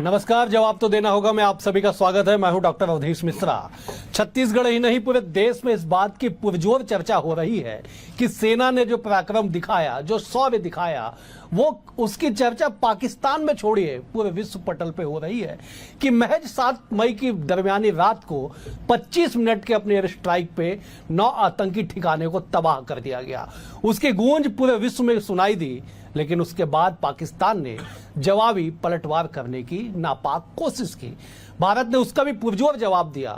नमस्कार। जवाब तो देना होगा मैं आप सभी का स्वागत है। मैं हूं डॉक्टर अवधेश मिश्रा। छत्तीसगढ़ ही नहीं पूरे देश में इस बात की पुरजोर चर्चा हो रही है कि सेना ने जो पराक्रम दिखाया, जो शौर्य दिखाया, वो उसकी चर्चा पाकिस्तान में छोड़िए पूरे विश्व पटल पे हो रही है कि महज 7 मई की दरमियानी रात को 25 मिनट के अपने एयर स्ट्राइक पे 9 आतंकी ठिकाने को तबाह कर दिया गया। उसकी गूंज पूरे विश्व में सुनाई दी, लेकिन उसके बाद पाकिस्तान ने जवाबी पलटवार करने की नापाक कोशिश की। भारत ने उसका भी पुरजोर जवाब दिया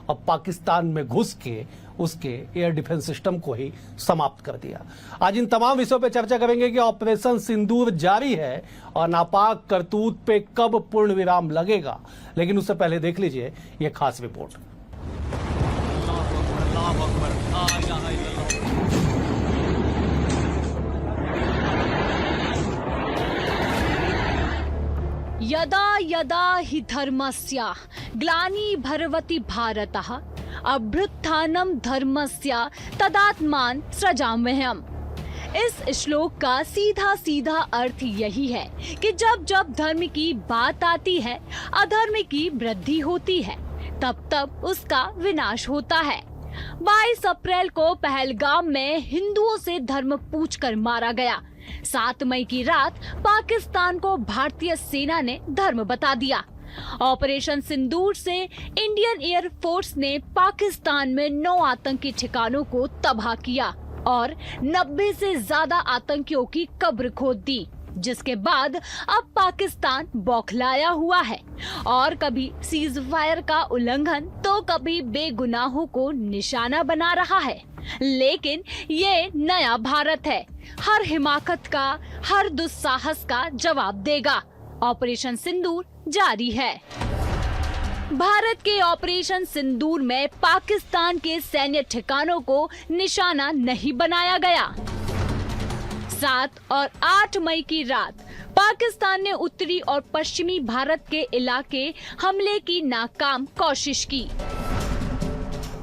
और पाकिस्तान में घुस के उसके एयर डिफेंस सिस्टम को ही समाप्त कर दिया। आज इन तमाम विषयों पर चर्चा करेंगे कि ऑपरेशन सिंदूर जारी है और नापाक करतूत पे कब पूर्ण विराम लगेगा। लेकिन उससे पहले देख लीजिए यह खास रिपोर्ट। यदा यदा हि धर्मस्य ग्लानि भरवति भारतः अभ्युत्थानं धर्मस्य तदात्मान सृजाम्यहम्। इस श्लोक का सीधा सीधा अर्थ यही है कि जब जब धर्म की बात आती है, अधर्म की वृद्धि होती है, तब तब उसका विनाश होता है। 22 अप्रैल को पहलगाम में हिंदुओं से धर्म पूछकर मारा गया। 7 मई की रात पाकिस्तान को भारतीय सेना ने धर्म बता दिया। ऑपरेशन सिंदूर से इंडियन एयर फोर्स ने पाकिस्तान में 9 आतंकी ठिकानों को तबाह किया और 90 से ज्यादा आतंकियों की कब्र खोद दी, जिसके बाद अब पाकिस्तान बौखलाया हुआ है और कभी सीज फायर का उल्लंघन तो कभी बेगुनाहों को निशाना बना रहा है। लेकिन ये नया भारत है, हर हिमाकत का, हर दुस्साहस का जवाब देगा। ऑपरेशन सिंदूर जारी है। भारत के ऑपरेशन सिंदूर में पाकिस्तान के सैन्य ठिकानों को निशाना नहीं बनाया गया। 7 और 8 मई की रात पाकिस्तान ने उत्तरी और पश्चिमी भारत के इलाके हमले की नाकाम कोशिश की।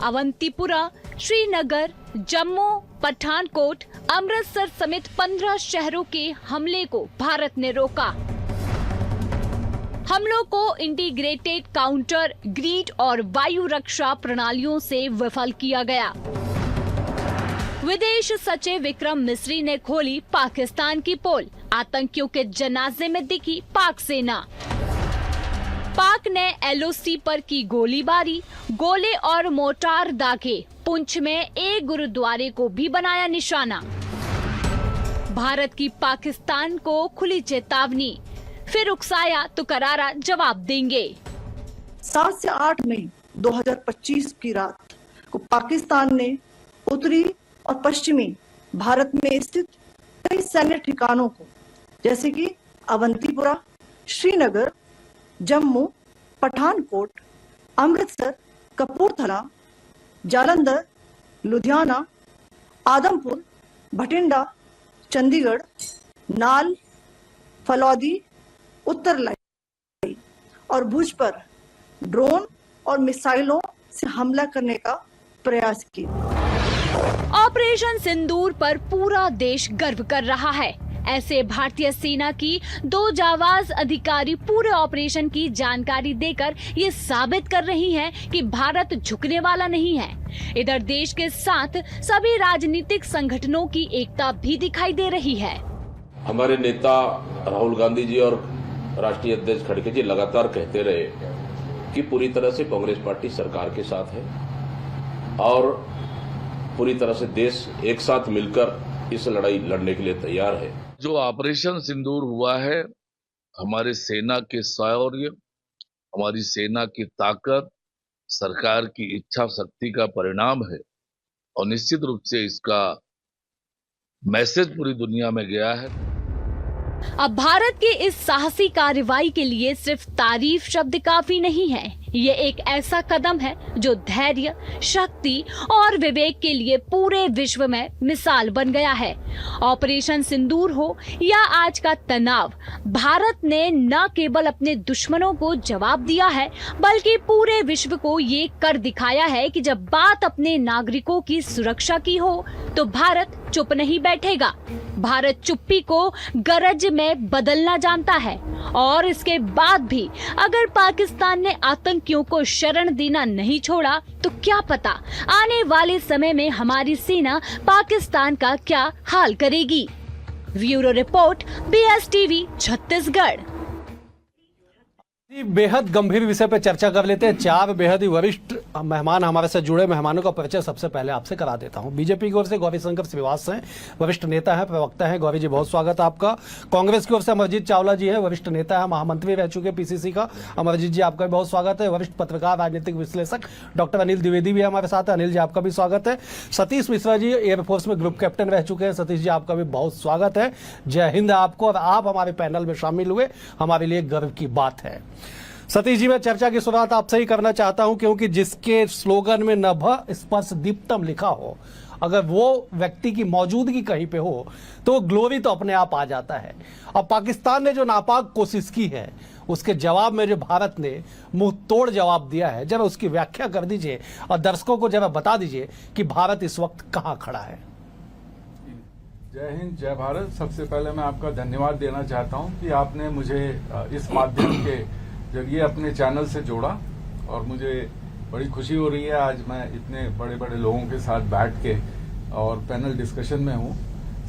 अवंतीपुरा, श्रीनगर, जम्मू, पठानकोट, अमृतसर समेत 15 शहरों के हमले को भारत ने रोका। हमलों को इंटीग्रेटेड काउंटर, ग्रीड और वायु रक्षा प्रणालियों से विफल किया गया। विदेश सचिव विक्रम मिस्री ने खोली पाकिस्तान की पोल। आतंकियों के जनाजे में दिखी पाक सेना। पाक ने एलओसी पर की गोलीबारी, गोले और मोर्टार दागे। पुंछ में एक गुरुद्वारे को भी बनाया निशाना। भारत की पाकिस्तान को खुली चेतावनी, फिर उकसाया तो करारा जवाब देंगे। 7 से 8 मई 2025 की रात को पाकिस्तान ने उत्तरी और पश्चिमी भारत में स्थित कई सैन्य ठिकानों को, जैसे कि अवंतीपुरा, श्रीनगर, जम्मू, पठानकोट, अमृतसर, कपूरथला, जालंधर, लुधियाना, आदमपुर, भटिंडा, चंडीगढ़, नाल, फलौदी, उत्तर लाई और भुज पर ड्रोन और मिसाइलों से हमला करने का प्रयास किया। ऑपरेशन सिंदूर पर पूरा देश गर्व कर रहा है। ऐसे भारतीय सेना की 2 जाबाज अधिकारी पूरे ऑपरेशन की जानकारी देकर ये साबित कर रही हैं कि भारत झुकने वाला नहीं है। इधर देश के साथ सभी राजनीतिक संगठनों की एकता भी दिखाई दे रही है। हमारे नेता राहुल गांधी जी और राष्ट्रीय अध्यक्ष खड़गे जी लगातार कहते रहे कि पूरी तरह से कांग्रेस पार्टी सरकार के साथ है और पूरी तरह से देश एक साथ मिलकर इस लड़ाई लड़ने के लिए तैयार है। जो ऑपरेशन सिंदूर हुआ है, हमारे सेना के शौर्य, हमारी सेना की ताकत, सरकार की इच्छा शक्ति का परिणाम है और निश्चित रूप से इसका मैसेज पूरी दुनिया में गया है। अब भारत के इस साहसी कार्रवाई के लिए सिर्फ तारीफ शब्द काफी नहीं है। ये एक ऐसा कदम है जो धैर्य, शक्ति और विवेक के लिए पूरे विश्व में मिसाल बन गया है। ऑपरेशन सिंदूर हो या आज का तनाव, भारत ने न केवल अपने दुश्मनों को जवाब दिया है, बल्कि पूरे विश्व को ये कर दिखाया है कि जब बात अपने नागरिकों की सुरक्षा की हो तो भारत चुप नहीं बैठेगा। भारत चुप्पी को गरज में बदलना जानता है और इसके बाद भी अगर पाकिस्तान ने आतंकियों को शरण देना नहीं छोड़ा तो क्या पता आने वाले समय में हमारी सेना पाकिस्तान का क्या हाल करेगी। Bureau report BSTV Chhattisgarh. बेहद गंभीर विषय पर चर्चा कर लेते हैं। चार बेहद ही वरिष्ठ मेहमान हमारे साथ जुड़े। मेहमानों का परिचय सबसे पहले आपसे करा देता हूं। बीजेपी की ओर से गौरी शंकर श्रीवास हैं, वरिष्ठ नेता हैं, प्रवक्ता हैं। गौरी जी बहुत स्वागत है आपका। कांग्रेस की ओर से अमरजीत चावला जी है, वरिष्ठ नेता है, महामंत्री रह चुके PCC का। अमरजीत जी आपका भी बहुत स्वागत है। वरिष्ठ पत्रकार, राजनीतिक विश्लेषक डॉक्टर अनिल द्विवेदी भी हमारे साथ है। अनिल जी आपका भी स्वागत है। सतीश मिश्रा जी एयरफोर्स में ग्रुप कैप्टन रह चुके हैं। सतीश जी आपका भी बहुत स्वागत है। जय हिंद आपको, और आप हमारे पैनल में शामिल हुए, हमारे लिए गर्व की बात है। सतीश जी, मैं चर्चा की शुरुआत आपसे ही करना चाहता हूं, क्योंकि जिसके स्लोगन में नभ स्पर्श दीप्तम लिखा हो, अगर वो व्यक्ति की मौजूदगी कहीं पे हो तो ग्लोरी तो अपने आप आ जाता है। अब पाकिस्तान ने जो नापाक कोशिश की है, उसके जवाब में जो भारत ने मुंह तोड़ जवाब दिया है, जरा उसकी व्याख्या कर दीजिए और दर्शकों को जरा बता दीजिए कि भारत इस वक्त कहां खड़ा है। जय हिंद, जय भारत। सबसे पहले मैं आपका धन्यवाद देना चाहता हूं कि आपने मुझे इस माध्यम के जरिए अपने चैनल से जोड़ा, और मुझे बड़ी खुशी हो रही है आज मैं इतने बड़े बड़े लोगों के साथ बैठ के और पैनल डिस्कशन में हूं।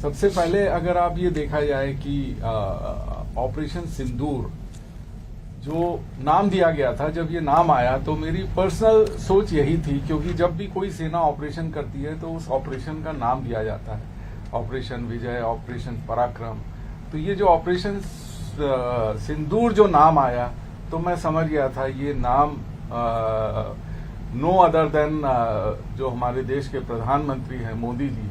सबसे पहले अगर आप ये देखा जाए कि ऑपरेशन सिंदूर जो नाम दिया गया था, जब ये नाम आया तो मेरी पर्सनल सोच यही थी, क्योंकि जब भी कोई सेना ऑपरेशन करती है तो उस ऑपरेशन का नाम दिया जाता है, ऑपरेशन विजय, ऑपरेशन पराक्रम। तो ये जो ऑपरेशन सिंदूर जो नाम आया तो मैं समझ गया था ये नाम नो अदर देन जो हमारे देश के प्रधानमंत्री हैं मोदी जी,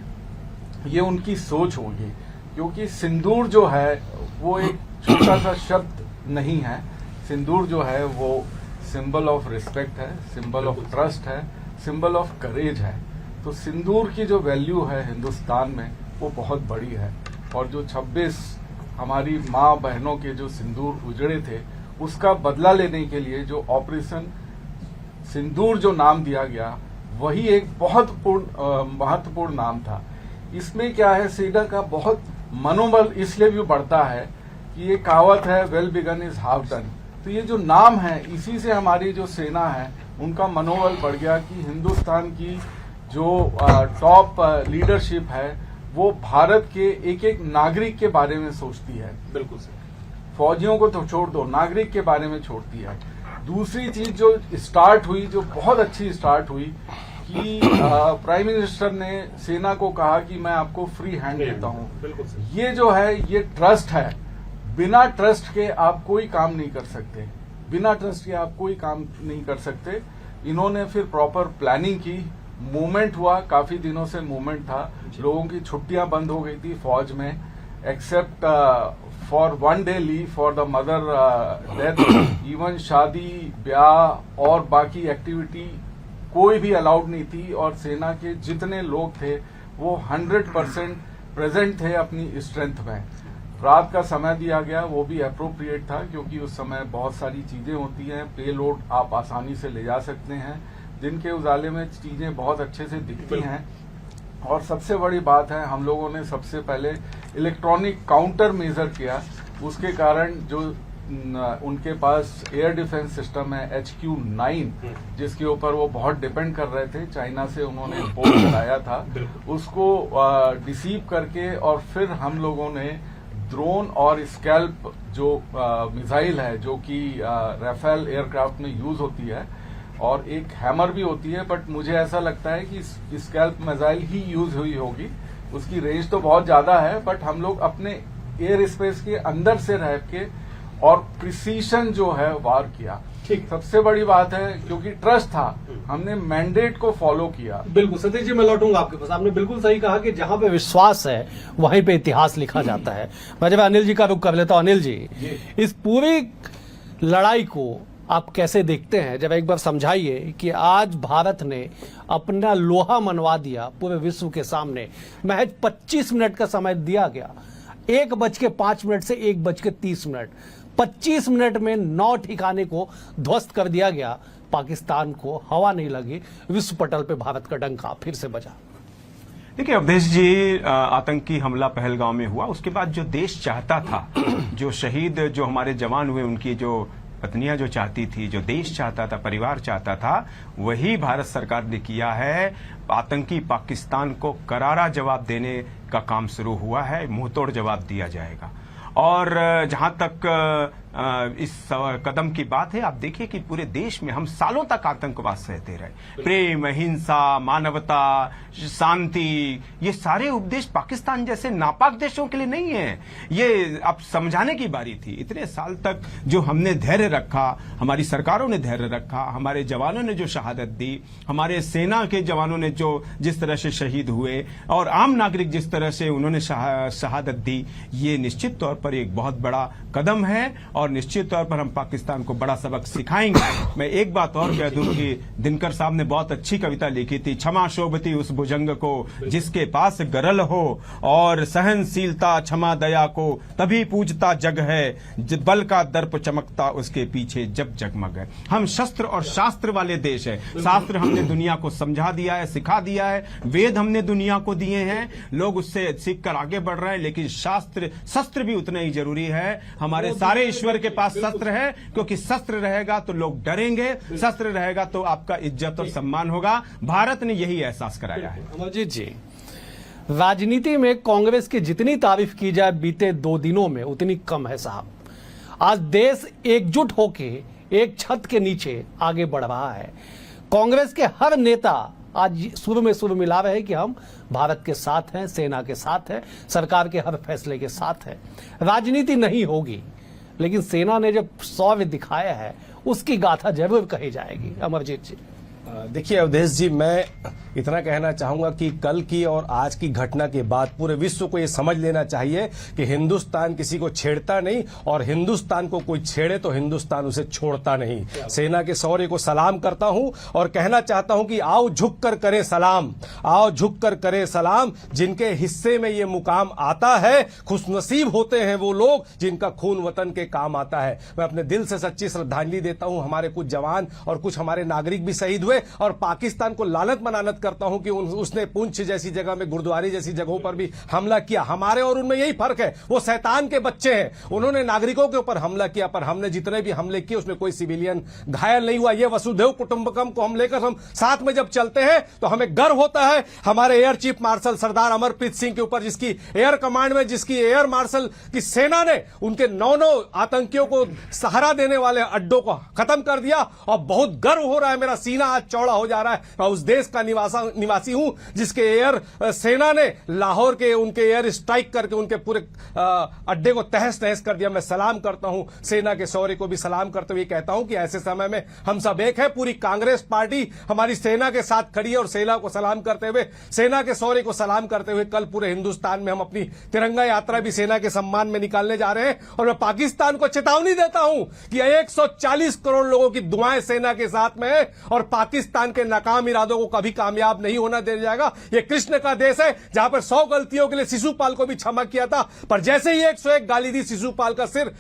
ये उनकी सोच होगी। क्योंकि सिंदूर जो है वो एक छोटा सा शब्द नहीं है। सिंदूर जो है वो सिंबल ऑफ रिस्पेक्ट है, सिंबल ऑफ ट्रस्ट है, सिंबल ऑफ करेज है। तो सिंदूर की जो वैल्यू है हिंदुस्तान में वो बहुत बड़ी है, और जो 26 हमारी माँ बहनों के जो सिंदूर उजड़े थे उसका बदला लेने के लिए जो ऑपरेशन सिंदूर जो नाम दिया गया, वही एक बहुत महत्वपूर्ण नाम था। इसमें क्या है, सेना का बहुत मनोबल इसलिए भी बढ़ता है कि ये कहावत है, well begun is half done. तो ये जो नाम है, इसी से हमारी जो सेना है उनका मनोबल बढ़ गया कि हिंदुस्तान की जो टॉप लीडरशिप है वो भारत के एक एक नागरिक के बारे में सोचती है। बिल्कुल सही। फौजियों को तो छोड़ दो, नागरिक के बारे में छोड़ती है। दूसरी चीज जो स्टार्ट हुई, जो बहुत अच्छी स्टार्ट हुई, कि प्राइम मिनिस्टर ने सेना को कहा कि मैं आपको फ्री हैंड देता हूं। ये जो है ये ट्रस्ट है। बिना ट्रस्ट के आप कोई काम नहीं कर सकते, बिना ट्रस्ट के आप कोई काम नहीं कर सकते। इन्होंने फिर प्रॉपर प्लानिंग की, मूवमेंट हुआ, काफी दिनों से मूवमेंट था, लोगों की छुट्टियां बंद हो गई थी फौज में, except for 1 day leave for the mother death. Even शादी, ब्याह और बाकी एक्टिविटी कोई भी अलाउड नहीं थी, और सेना के जितने लोग थे वो 100% प्रेजेंट थे अपनी स्ट्रेंथ में। रात का समय दिया गया, वो भी अप्रोप्रिएट था, क्योंकि उस समय बहुत सारी चीजें होती हैं, पे लोड आप आसानी से ले जा सकते हैं, दिन के उजाले में चीजें बहुत अच्छे से दिखती हैं। और सबसे बड़ी बात है, हम लोगों ने सबसे पहले इलेक्ट्रॉनिक काउंटर मेजर किया। उसके कारण जो उनके पास एयर डिफेंस सिस्टम है HQ-9, जिसके ऊपर वो बहुत डिपेंड कर रहे थे, चाइना से उन्होंने इम्पोर्ट कराया था, उसको डिसीव करके, और फिर हम लोगों ने ड्रोन और स्कैल्प जो मिसाइल है, जो कि राफेल एयरक्राफ्ट में यूज होती है, और एक हैमर भी होती है, बट मुझे ऐसा लगता है कि स्कैल्प मिसाइल ही यूज हुई होगी। उसकी रेंज तो बहुत ज्यादा है, बट हम लोग अपने एयर स्पेस के अंदर से रह के और प्रिसीशन जो है वार किया। ठीक, सबसे बड़ी बात है, क्योंकि ट्रस्ट था, हमने मैंडेट को फॉलो किया। बिल्कुल सतीश जी, मैं लौटूंगा आपके पास। आपने बिल्कुल सही कहा कि जहां पे विश्वास है वहीं पे इतिहास लिखा जाता है। मैं जब अनिल जी का रुख कर लेता हूं। अनिल जी, इस पूरी लड़ाई को आप कैसे देखते हैं? जब एक बार समझाइए कि आज भारत ने अपना लोहा मनवा दिया पूरे विश्व के सामने। महज 25 मिनट का समय दिया गया, 1:05 से 1:30, 25 मिनट में 9 ठिकाने को ध्वस्त कर दिया गया। पाकिस्तान को हवा नहीं लगी, विश्व पटल पे भारत का डंका फिर से बजा। देखिए अवधेश जी, आतंकी हमला पहलगांव में हुआ, उसके बाद जो देश चाहता था, जो शहीद जो हमारे जवान हुए उनकी जो पत्नियां जो चाहती थी, जो देश चाहता था, परिवार चाहता था, वही भारत सरकार ने किया है। आतंकी पाकिस्तान को करारा जवाब देने का काम शुरू हुआ है, मुंहतोड़ जवाब दिया जाएगा। और जहां तक इस कदम की बात है, आप देखिए कि पूरे देश में हम सालों तक आतंकवाद सहते रहे। प्रेम, अहिंसा, मानवता, शांति, ये सारे उपदेश पाकिस्तान जैसे नापाक देशों के लिए नहीं है। ये अब समझाने की बारी थी। इतने साल तक जो हमने धैर्य रखा, हमारी सरकारों ने धैर्य रखा, हमारे जवानों ने जो शहादत दी, हमारे सेना के जवानों ने जो जिस तरह से शहीद हुए, और आम नागरिक जिस तरह से उन्होंने शहादत दी, ये निश्चित तौर पर एक बहुत बड़ा कदम है और निश्चित तौर पर हम पाकिस्तान को बड़ा सबक सिखाएंगे। मैं एक बात और कह दूं कि दिनकर साहब ने बहुत अच्छी कविता लिखी थी, क्षमा शोभती उस भुजंग को जिसके पास गरल हो, और सहनशीलता क्षमा दया को तभी पूजता जग है, बल का दर्प चमकता उसके पीछे जब जगमग है। हम शस्त्र और शास्त्र वाले देश है। शास्त्र हमने दुनिया को समझा दिया है, सिखा दिया है, वेद हमने दुनिया को दिए हैं, लोग उससे सीखकर आगे बढ़ रहे हैं, लेकिन शस्त्र भी उतने ही जरूरी है। हमारे सारे ईश्वर के पास शस्त्र है, क्योंकि शस्त्र रहेगा तो लोग डरेंगे, शस्त्र रहेगा तो आपका इज्जत और सम्मान होगा। भारत ने यही एहसास कराया है। अमरजीत जी, राजनीति में कांग्रेस की जितनी तारीफ की जाए बीते 2 दिनों में उतनी कम है साहब। आज देश एकजुट होके एक छत के नीचे आगे बढ़ रहा है। कांग्रेस के हर नेता आज सुर में सुर मिला रहे हैं कि हम भारत के साथ हैं, सेना के साथ हैं, सरकार के हर फैसले के साथ हैं। राजनीति नहीं होगी, लेकिन सेना ने जो शौर्य दिखाया है उसकी गाथा जरूर कही जाएगी। अमरजीत जी, देखिए अवधेश जी, मैं इतना कहना चाहूंगा कि कल की और आज की घटना के बाद पूरे विश्व को यह समझ लेना चाहिए कि हिंदुस्तान किसी को छेड़ता नहीं, और हिंदुस्तान को कोई छेड़े तो हिंदुस्तान उसे छोड़ता नहीं। सेना के शौर्य को सलाम करता हूं और कहना चाहता हूं कि आओ झुककर करें सलाम, आओ झुककर करें सलाम। जिनके हिस्से में ये मुकाम आता है, खुशनसीब होते हैं वो लोग जिनका खून वतन के काम आता है। मैं अपने दिल से सच्ची श्रद्धांजलि देता हूं। हमारे कुछ जवान और कुछ हमारे नागरिक भी शहीद हुए, और पाकिस्तान को लानत मनानत करता हूं कि उसने पुंछ जैसी जगह में, गुरुद्वारे जैसी जगहों पर भी हमला किया। हमारे और उनमें यही फर्क है, वो शैतान के बच्चे हैं। उन्होंने नागरिकों के ऊपर हमला किया, पर हमने जितने भी हमले किए उसमें कोई सिविलियन घायल नहीं हुआ। ये वसुधैव कुटुंबकम को हम लेकर हम साथ में जब चलते हैं तो हमें गर्व होता है हमारे एयर चीफ मार्शल सरदार अमरप्रीत सिंह के ऊपर, जिसकी एयर कमांड में, जिसकी एयर मार्शल की सेना ने उनके 9 आतंकियों को सहारा देने वाले अड्डों को खत्म कर दिया। और बहुत गर्व हो रहा है, मेरा सीना आज चौड़ा हो जा रहा है। मैं उस देश का निवासी हूं जिसके एयर सेना ने लाहौर के उनके एयर स्ट्राइक करके उनके पूरे अड्डे को तहस नहस कर दिया। मैं सलाम करता हूं, सेना के शौर्य को भी सलाम करते हुए कहता हूं कि ऐसे समय में हम सब एक है। पूरी कांग्रेस पार्टी हमारी सेना के साथ खड़ी है, और सेना को सलाम करते हुए, सेना के शौर्य को सलाम करते हुए कल पूरे हिंदुस्तान में हम अपनी तिरंगा यात्रा भी सेना के सम्मान में निकालने जा रहे हैं। और मैं पाकिस्तान को चेतावनी देता हूं कि 140 करोड़ लोगों की दुआएं सेना के साथ में है, और पाकिस्तान के नाकाम इरादों को कभी कामयाब नहीं होना दिया जाएगा। यह कृष्ण का देश है, जहां पर 100 गलतियों के लिए शिशुपाल को भी क्षमा किया था, पर जैसे ही 101 गाली दी, शिशुपाल का सिर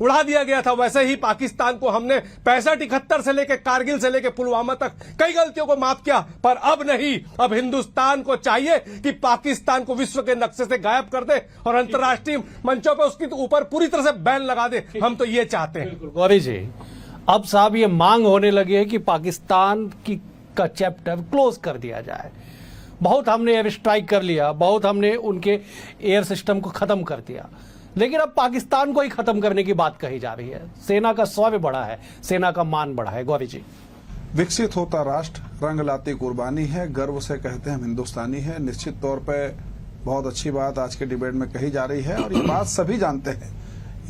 उड़ा दिया गया था, वैसे ही पाकिस्तान को हमने 65-71 से लेकर कारगिल से लेकर पुलवामा तक कई गलतियों को माफ किया। पर अब नहीं, अब हिंदुस्तान को चाहिए कि पाकिस्तान को विश्व के नक्शे से गायब कर दे और अंतर्राष्ट्रीय मंचों पर उसके ऊपर पूरी तरह से बैन लगा दे। हम तो ये चाहते हैं। गौरी जी, अब साहब ये मांग होने लगी है कि पाकिस्तान का चैप्टर क्लोज कर दिया जाए। बहुत हमने एयर स्ट्राइक कर लिया, बहुत हमने उनके एयर सिस्टम को खत्म कर दिया, लेकिन अब पाकिस्तान को ही खत्म करने की बात कही जा रही है। सेना का शौर्य बढ़ा है, सेना का मान बढ़ा है। गौरी जी, विकसित होता राष्ट्र रंग लाती कुर्बानी है, गर्व से कहते हैं हम हिंदुस्तानी है। निश्चित तौर पे बहुत अच्छी बात आज के डिबेट में कही जा रही है, और ये बात सभी जानते हैं।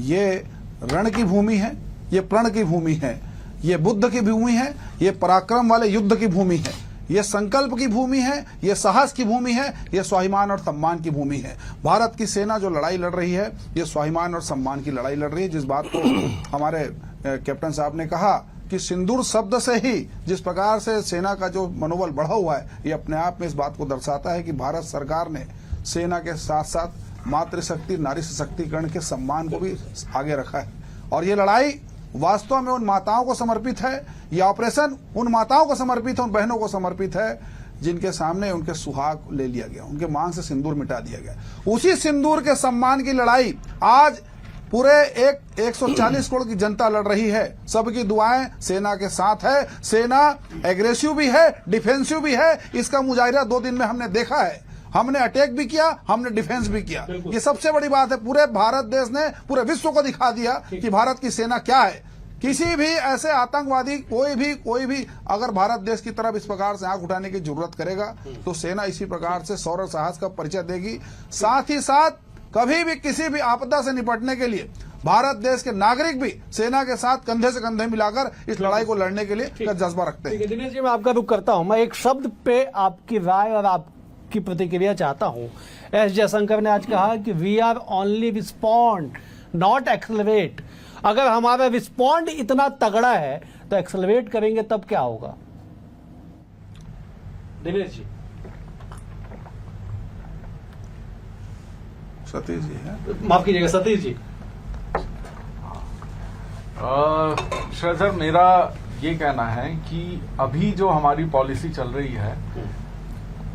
ये रण की भूमि है, ये प्रण की भूमि है, ये बुद्ध की भूमि है, ये पराक्रम वाले युद्ध की भूमि है, ये संकल्प की भूमि है, ये साहस की भूमि है, ये स्वाभिमान और सम्मान की भूमि है। भारत की सेना जो लड़ाई लड़ रही है, ये स्वाभिमान और सम्मान की लड़ाई लड़ रही है। जिस बात को हमारे कैप्टन साहब ने कहा कि सिंदूर शब्द से ही जिस प्रकार से सेना का जो मनोबल बढ़ा हुआ है, ये अपने आप में इस बात को दर्शाता है कि भारत सरकार ने सेना के साथ साथ मातृशक्ति, नारी सशक्तिकरण के सम्मान को भी आगे रखा है। और ये लड़ाई वास्तव में उन माताओं को समर्पित है, यह ऑपरेशन उन माताओं को समर्पित है, उन बहनों को समर्पित है जिनके सामने उनके सुहाग ले लिया गया, उनके मांग से सिंदूर मिटा दिया गया। उसी सिंदूर के सम्मान की लड़ाई आज पूरे 140 करोड़ की जनता लड़ रही है। सबकी दुआएं सेना के साथ है। सेना एग्रेसिव भी है, डिफेंसिव भी है। इसका मुजाहिरा 2 दिन में हमने देखा है। हमने अटैक भी किया, हमने डिफेंस भी किया। ये सबसे बड़ी बात है। पूरे भारत देश ने पूरे विश्व को दिखा दिया कि भारत की सेना क्या है। किसी भी ऐसे आतंकवादी कोई भी अगर भारत देश की तरफ इस प्रकार से आंख उठाने की जरूरत करेगा तो सेना इसी प्रकार से शौर्य साहस का परिचय देगी। साथ ही साथ कभी भी किसी भी आपदा से निपटने के लिए भारत देश के नागरिक भी सेना के साथ कंधे से कंधे मिलाकर इस लड़ाई को लड़ने के लिए जज्बा रखते हैं। दिनेश जी, मैं आपका रुख करता हूं। मैं एक शब्द पे आपकी राय और आपकी प्रतिक्रिया चाहता हूं। एस जयशंकर ने आज कहा कि we are only respond not accelerate. अगर हमारा रिस्पॉन्ड इतना तगड़ा है तो एक्सेलरेट करेंगे तब क्या होगा? दिनेश जी। सतीश जी है, माफ कीजिएगा, सतीश जी। सर, मेरा ये कहना है कि अभी जो हमारी पॉलिसी चल रही है,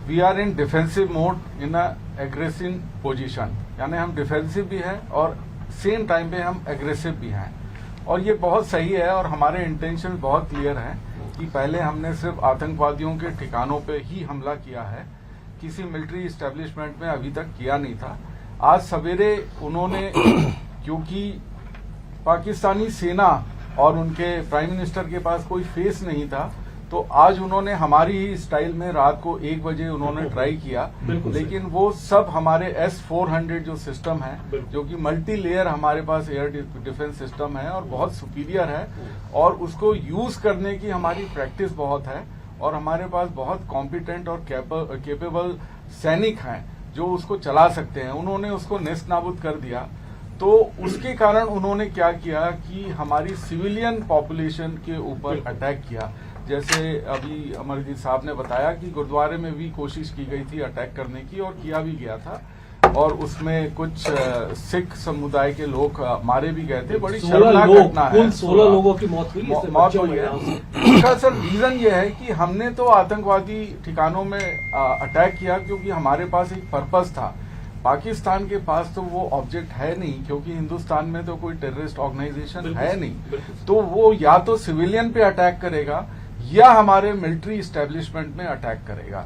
we are in defensive mode in a aggressive position, यानी हम डिफेंसिव भी है और सेम टाइम पे हम एग्रेसिव भी हैं। और ये बहुत सही है और हमारे इंटेंशन बहुत क्लियर हैं कि पहले हमने सिर्फ आतंकवादियों के ठिकानों पे ही हमला किया है, किसी मिलिट्री इस्टेब्लिशमेंट में अभी तक किया नहीं था। आज सवेरे उन्होंने, क्योंकि पाकिस्तानी सेना और उनके प्राइम मिनिस्टर के पास कोई फेस नहीं था, तो आज उन्होंने हमारी ही स्टाइल में रात को 1 बजे उन्होंने ट्राई किया, लेकिन वो सब हमारे S-400 जो सिस्टम है, जो कि मल्टी लेयर हमारे पास एयर डिफेंस सिस्टम है और बहुत सुपीरियर है, और उसको यूज करने की हमारी प्रैक्टिस बहुत है और हमारे पास बहुत कॉम्पिटेंट और कैपेबल सैनिक हैं जो उसको चला सकते हैं। उन्होंने उसको नेस्त नाबूद कर दिया। तो उसके कारण उन्होंने क्या किया कि हमारी सिविलियन पॉपुलेशन के ऊपर अटैक किया। जैसे अभी अमरजीत साहब ने बताया कि गुरुद्वारे में भी कोशिश की गई थी अटैक करने की और किया भी गया था, और उसमें कुछ सिख समुदाय के लोग मारे भी गए थे। बड़ी शर्मनाक घटना है। 16 लोगों की मौत हुई है। इसका सर रीजन ये है कि हमने तो आतंकवादी ठिकानों में अटैक किया क्योंकि हमारे पास एक पर्पस था। पाकिस्तान के पास तो वो ऑब्जेक्ट है नहीं, क्योंकि हिंदुस्तान में तो कोई टेररिस्ट ऑर्गेनाइजेशन है नहीं। तो वो या तो सिविलियन पे अटैक करेगा या हमारे मिलिट्री इस्टेब्लिशमेंट में अटैक करेगा।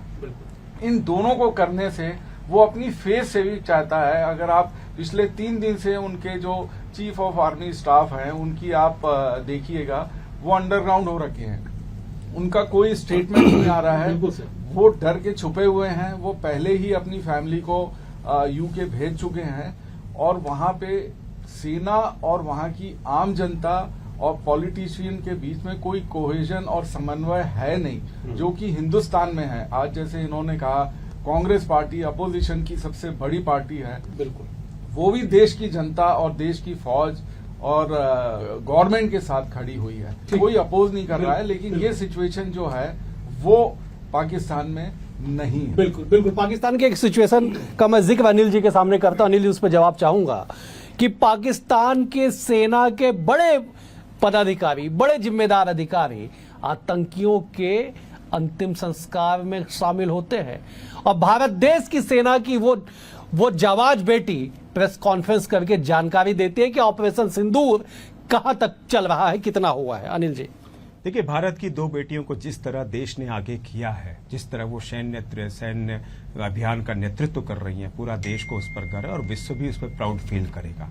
इन दोनों को करने से वो अपनी फेस से भी चाहता है। अगर आप पिछले 3 दिन से उनके जो चीफ ऑफ आर्मी स्टाफ हैं उनकी आप देखिएगा, वो अंडरग्राउंड हो रखे हैं। उनका कोई स्टेटमेंट नहीं आ रहा है। वो डर के छुपे हुए हैं। वो पहले ही अपनी फैमिली को यूके भेज चुके हैं, और वहां पे सेना और वहां की आम जनता और पॉलिटिशियन के बीच में कोई कोहेजन और समन्वय है नहीं, जो कि हिंदुस्तान में है। आज जैसे इन्होंने कहा, कांग्रेस पार्टी अपोजिशन की सबसे बड़ी पार्टी है, बिल्कुल वो भी देश की जनता और देश की फौज और गवर्नमेंट के साथ खड़ी हुई है। कोई अपोज नहीं कर रहा है, लेकिन ये सिचुएशन जो है वो पाकिस्तान में नहीं है। बिल्कुल बिल्कुल। पाकिस्तान के एक सिचुएशन का मैं जिक्र अनिल जी के सामने करता हूं। अनिल जी उस पर जवाब चाहूंगा कि पाकिस्तान के सेना के बड़े पदाधिकारी, बड़े जिम्मेदार अधिकारी आतंकियों के अंतिम संस्कार में शामिल होते हैं, और भारत देश की सेना की वो जाबाज बेटी प्रेस कॉन्फ्रेंस करके जानकारी देती है कि ऑपरेशन सिंदूर कहां तक चल रहा है, कितना हुआ है। अनिल जी, देखिए, भारत की 2 बेटियों को जिस तरह देश ने आगे किया है, जिस तरह वो सैन्य अभियान का नेतृत्व कर रही हैं, पूरा देश को उस पर गर्व है और विश्व भी उस पर प्राउड फील करेगा।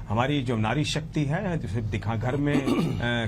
हमारी जो नारी शक्ति है, जो सिर्फ दिखा घर में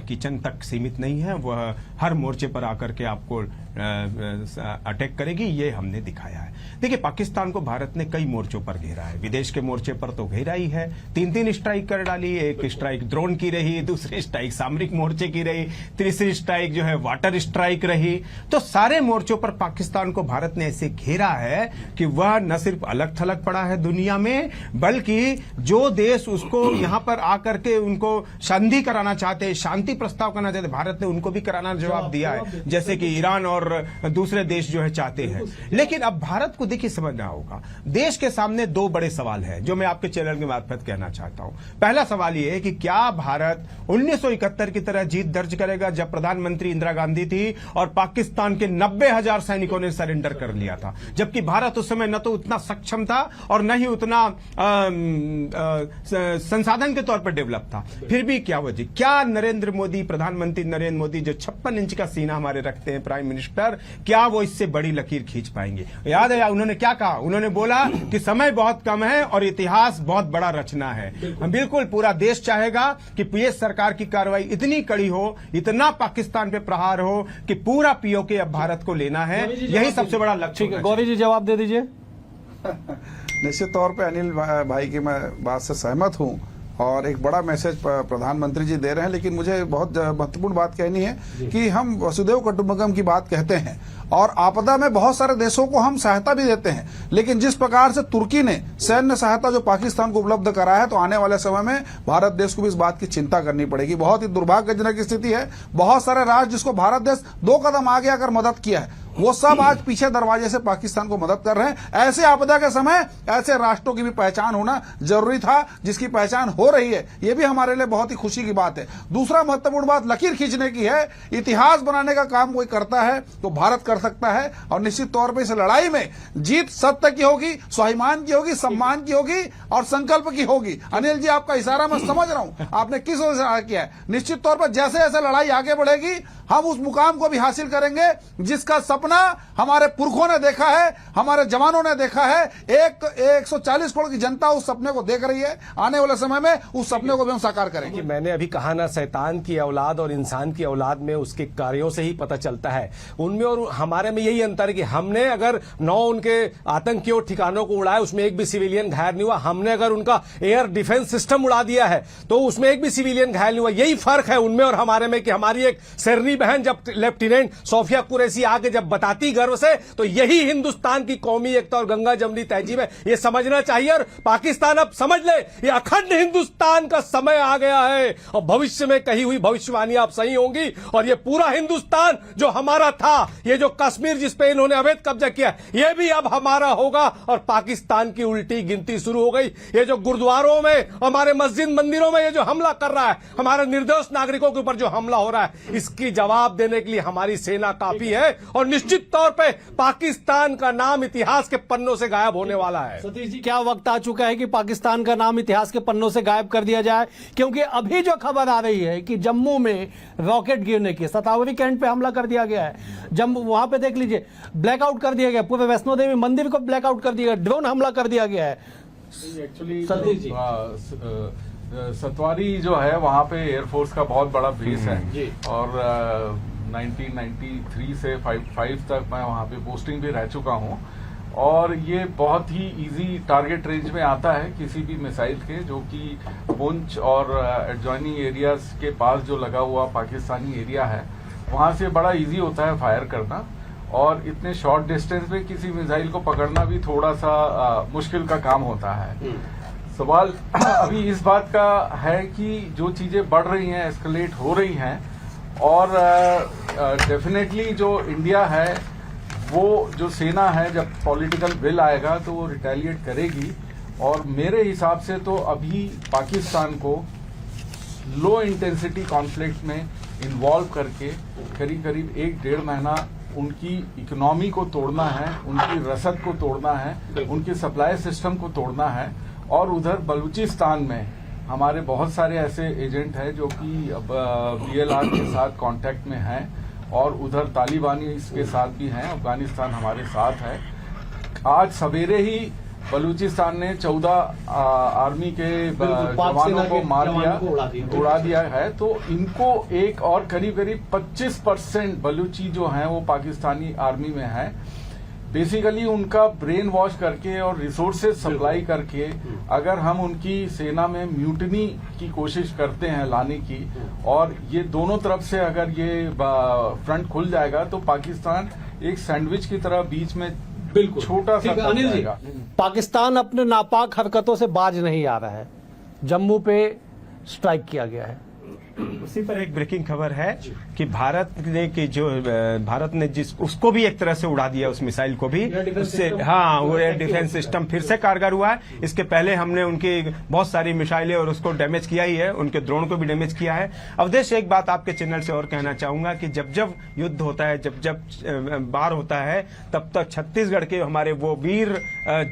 किचन तक सीमित नहीं है, वह हर मोर्चे पर आकर के आपको अटैक करेगी, ये हमने दिखाया है। देखिए, पाकिस्तान को भारत ने कई मोर्चों पर घेरा है। विदेश के मोर्चे पर तो घेरा ही है, 3 स्ट्राइक कर डाली। एक स्ट्राइक ड्रोन की रही, दूसरी स्ट्राइक सामरिक मोर्चे की रही, तीसरी स्ट्राइक जो है वाटर स्ट्राइक रही। तो सारे मोर्चों पर पाकिस्तान को भारत ने ऐसे घेरा है कि वह न सिर्फ अलग थलग पड़ा है दुनिया में, बल्कि जो देश उसको यहां पर आकर के उनको संधि कराना चाहते, शांति प्रस्ताव करना चाहते, भारत ने उनको भी कराना जवाब दिया है। जैसे कि ईरान और और दूसरे देश जो है चाहते हैं। लेकिन अब भारत को देखिए समझना होगा, देश के सामने दो बड़े सवाल है जो मैं आपके चैनल के मार्फत कहना चाहता हूं। पहला सवाल यह है कि क्या भारत 1971 की तरह जीत दर्ज करेगा जब प्रधानमंत्री इंदिरा गांधी थी और पाकिस्तान के 90,000 सैनिकों ने सरेंडर कर लिया था, जबकि भारत उस समय न तो उतना सक्षम था और न ही उतना संसाधन के तौर पर डेवलप था। फिर भी क्या वजह, क्या नरेंद्र मोदी, प्रधानमंत्री नरेंद्र मोदी जो 56 इंच का सीना हमारे रखते हैं प्राइम मिनिस्टर, क्या वो इससे बड़ी लकीर खींच पाएंगे? याद है उन्होंने क्या कहा? उन्होंने बोला कि समय बहुत कम है और इतिहास बहुत बड़ा रचना है। बिल्कुल पूरा देश चाहेगा कि पीएस सरकार की कार्रवाई इतनी कड़ी हो, इतना पाकिस्तान पे प्रहार हो कि पूरा पीओके अब भारत को लेना है। यही सबसे बड़ा लक्ष्य है। गौरी जी जवाब दे दीजिए। निश्चित तौर पे अनिल भाई की मैं बात से सहमत हूं और एक बड़ा मैसेज प्रधानमंत्री जी दे रहे हैं, लेकिन मुझे बहुत महत्वपूर्ण बात कहनी है कि हम वसुधैव कुटुंबकम की बात कहते हैं और आपदा में बहुत सारे देशों को हम सहायता भी देते हैं, लेकिन जिस प्रकार से तुर्की ने सैन्य सहायता जो पाकिस्तान को उपलब्ध करा है, तो आने वाले समय में भारत देश को भी इस बात की चिंता करनी पड़ेगी। बहुत ही दुर्भाग्यजनक स्थिति है। बहुत सारे राज्य जिसको भारत देश 2 कदम आगे आकर मदद किया है, वो सब आज पीछे दरवाजे से पाकिस्तान को मदद कर रहे हैं। ऐसे आपदा के समय ऐसे राष्ट्रों की भी पहचान होना जरूरी था, जिसकी पहचान हो रही है, ये भी हमारे लिए बहुत ही खुशी की बात है। दूसरा महत्वपूर्ण बात लकीर खींचने की है। इतिहास बनाने का काम कोई करता है तो भारत कर सकता है और निश्चित तौर पर इस लड़ाई में जीत सत्य की होगी, स्वाभिमान की होगी, सम्मान की होगी और संकल्प की होगी। अनिल जी, आपका इशारा मैं समझ रहा हूं, आपने किस वजह से इशारा किया है। निश्चित तौर पर जैसे जैसे लड़ाई आगे बढ़ेगी, हम उस मुकाम को भी हासिल करेंगे जिसका सपना हमारे पुरखों ने देखा है, हमारे जवानों ने देखा है। 140 करोड़ की जनता उस सपने को देख रही है। आने वाले समय में उस सपने को भी हम साकार करेंगे। मैंने अभी कहा ना, शैतान की औलाद और इंसान की औलाद में उसके कार्यों से ही पता चलता है। उनमें और हमारे में यही अंतर है कि हमने अगर 9 उनके आतंकियों ठिकानों को उड़ाया, उसमें एक भी सिविलियन घायल नहीं हुआ। हमने अगर उनका एयर डिफेंस सिस्टम उड़ा दिया है तो उसमें एक भी सिविलियन घायल नहीं हुआ। यही फर्क है उनमें और हमारे में कि हमारी एक शेरनी बहन जब लेफ्टिनेंट सोफिया कुरैशी आके जब बताती गर्व से, तो यही हिंदुस्तान की कौमी एकता और गंगा जमनी तहजीब है। ये समझना चाहिए और पाकिस्तान अब समझ ले, ये अखंड हिंदुस्तान का समय आ गया है और भविष्य में कही हुई भविष्यवाणी आप सही होंगी। और ये पूरा हिंदुस्तान जो हमारा था, ये जो कश्मीर जिस पे इन्होंने अवैध कब्जा किया, ये भी अब हमारा होगा और पाकिस्तान की उल्टी गिनती शुरू हो गई। ये जो गुरुद्वारों में, हमारे मस्जिद मंदिरों में ये जो हमला कर रहा है, हमारे निर्दोष नागरिकों के ऊपर जो हमला हो रहा है, इसकी जवाब देने के लिए हमारी सेना काफी है और निश्चित तौर पे पाकिस्तान का नाम इतिहास के पन्नों से गायब होने वाला है। सतीश जी, क्या वक्त आ चुका है कि पाकिस्तान का नाम इतिहास के पन्नों से गायब कर दिया जाए? क्योंकि अभी जो खबर आ रही है कि जम्मू में रॉकेट गिरने की, सतावरी कैंट पे हमला कर दिया गया है, जम्मू वहां पे देख लीजिए ब्लैकआउट कर दिया गया, पूरे वैष्णो देवी मंदिर को ब्लैकआउट कर दिया गया, ड्रोन हमला कर दिया गया है। एक्चुअली सतीश जी, सतवारी जो है वहाँ पे एयरफोर्स का बहुत बड़ा बेस है और 1993 से 5 तक मैं वहाँ पे पोस्टिंग भी रह चुका हूँ और ये बहुत ही इजी टारगेट रेंज में आता है किसी भी मिसाइल के, जो कि पुंछ और एडजॉइनिंग एरियाज के पास जो लगा हुआ पाकिस्तानी एरिया है, वहाँ से बड़ा इजी होता है फायर करना और इतने शॉर्ट डिस्टेंस में किसी मिसाइल को पकड़ना भी थोड़ा सा मुश्किल का काम होता है। सवाल अभी इस बात का है कि जो चीजें बढ़ रही हैं, एस्केलेट हो रही हैं और डेफिनेटली जो इंडिया है, वो जो सेना है, जब पॉलिटिकल विल आएगा तो वो रिटेलिएट करेगी और मेरे हिसाब से तो अभी पाकिस्तान को लो इंटेंसिटी कॉन्फ्लिक्ट में इन्वॉल्व करके करीब करीब 1-1.5 महीना उनकी इकोनॉमी को तोड़ना है, उनकी रसद को तोड़ना है, उनके सप्लाई सिस्टम को तोड़ना है। और उधर बलूचिस्तान में हमारे बहुत सारे ऐसे एजेंट हैं जो कि BLR के साथ कांटेक्ट में हैं और उधर तालिबानी इसके साथ भी हैं, अफगानिस्तान हमारे साथ है। आज सवेरे ही बलूचिस्तान ने 14 आर्मी के जवानों को मार दिया, उड़ा दिया है। तो इनको एक और करीब 25% बलूची जो हैं वो पाकिस्तानी आर्मी में है। बेसिकली उनका ब्रेन वॉश करके और रिसोर्सेज सप्लाई करके अगर हम उनकी सेना में म्यूटनी की कोशिश करते हैं लाने की, और ये दोनों तरफ से अगर ये फ्रंट खुल जाएगा तो पाकिस्तान एक सैंडविच की तरह बीच में बिल्कुल छोटा सा अनिल जी, पाकिस्तान अपने नापाक हरकतों से बाज नहीं आ रहा है। जम्मू पे स्ट्राइक किया गया है, उसी पर एक ब्रेकिंग खबर है कि भारत ने जिस उसको भी एक तरह से उड़ा दिया, उस मिसाइल को भी, उससे वो एयर डिफेंस सिस्टम फिर से कारगर हुआ है। इसके पहले हमने उनकी बहुत सारी मिसाइलें और उसको डैमेज किया ही है, उनके ड्रोन को भी डैमेज किया है। अवधेश, एक बात आपके चैनल से और कहना चाहूंगा कि जब जब युद्ध होता है, जब जब बार होता है, तब तक छत्तीसगढ़ के हमारे वो वीर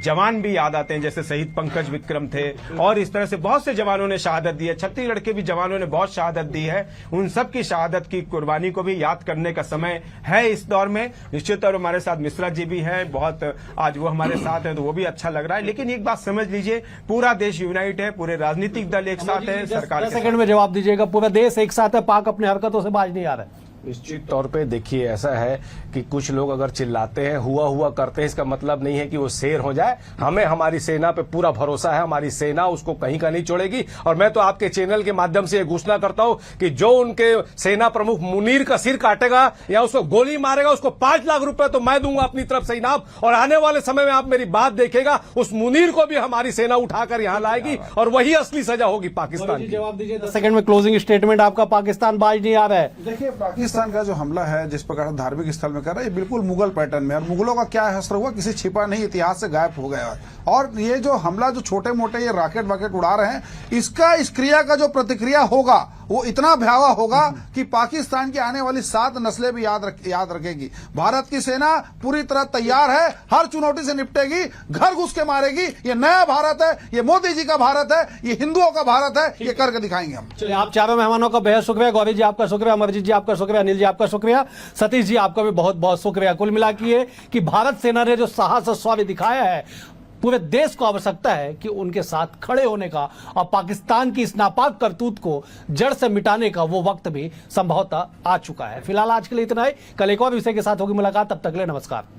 जवान भी याद आते हैं, जैसे शहीद पंकज विक्रम थे, और इस तरह से बहुत से जवानों ने शहादत दी है। छत्तीसगढ़ के भी जवानों ने बहुत शहादत दी है। उन सब की शहादत की कुर्बानी को भी याद करने का समय है इस दौर में। निश्चित तौर हमारे साथ मिश्रा जी भी है, बहुत आज वो हमारे साथ है तो वो भी अच्छा लग रहा है। लेकिन एक बात समझ लीजिए, पूरा देश यूनाइट है, पूरे राजनीतिक दल एक साथ है, सरकार सेकंड में जवाब दीजिएगा। पूरा देश एक साथ है, पाक अपने हरकतों से बाज नहीं आ रहा है। निश्चित तौर पे देखिए, ऐसा है कि कुछ लोग अगर चिल्लाते हैं, हुआ करते हैं, इसका मतलब नहीं है कि वो शेर हो जाए। हमें हमारी सेना पे पूरा भरोसा है, हमारी सेना उसको कहीं का नहीं छोड़ेगी। और मैं तो आपके चैनल के माध्यम से ये घोषणा करता हूं कि जो उनके सेना प्रमुख मुनीर का सिर काटेगा या उसको गोली मारेगा, उसको 5 लाख रुपए तो मैं दूंगा अपनी तरफ से इनाम। और आने वाले समय में आप मेरी बात देखेगा, उस मुनीर को भी हमारी सेना उठाकर यहां लाएगी और वही असली सजा होगी पाकिस्तान की। जवाब दीजिए 10 सेकंड में। क्लोजिंग स्टेटमेंट आपका, पाकिस्तान बाज नहीं आ रहा है। देखिए, पाकिस्तान का जो हमला है, जिस प्रकार धार्मिक स्थल में कर रहा है, ये बिल्कुल मुगल पैटर्न में, और मुगलों का क्या असर हुआ किसी छिपा नहीं, इतिहास से गायब हो गया है। और ये जो हमला, जो छोटे मोटे ये रॉकेट वाकेट उड़ा रहे हैं, इसका इस क्रिया का जो प्रतिक्रिया होगा वो इतना भयावह होगा कि पाकिस्तान की आने वाली 7 नस्लें भी याद रखेगी। भारत की सेना पूरी तरह तैयार है, हर चुनौती से निपटेगी, घर घुस के मारेगी। ये नया भारत है, ये मोदी जी का भारत है, ये हिंदुओं का भारत है, ये करके दिखाएंगे हम। चलिए, आप चारों मेहमानों का बेहद शुक्रिया। गौरी जी आपका शुक्रिया, अमरजीत जी आपका शुक्रिया, अनिल जी आपका शुक्रिया, सतीश जी आपका भी बहुत बहुत शुक्रिया। कुल मिला के कि भारत सेना ने जो साहस और शौर्य दिखाया है, पूरे देश को आवश्यकता है कि उनके साथ खड़े होने का, और पाकिस्तान की इस नापाक करतूत को जड़ से मिटाने का वो वक्त भी संभवतः आ चुका है। फिलहाल आज के लिए इतना ही। कल एक और विषय के साथ होगी मुलाकात, तब तक के लिए नमस्कार।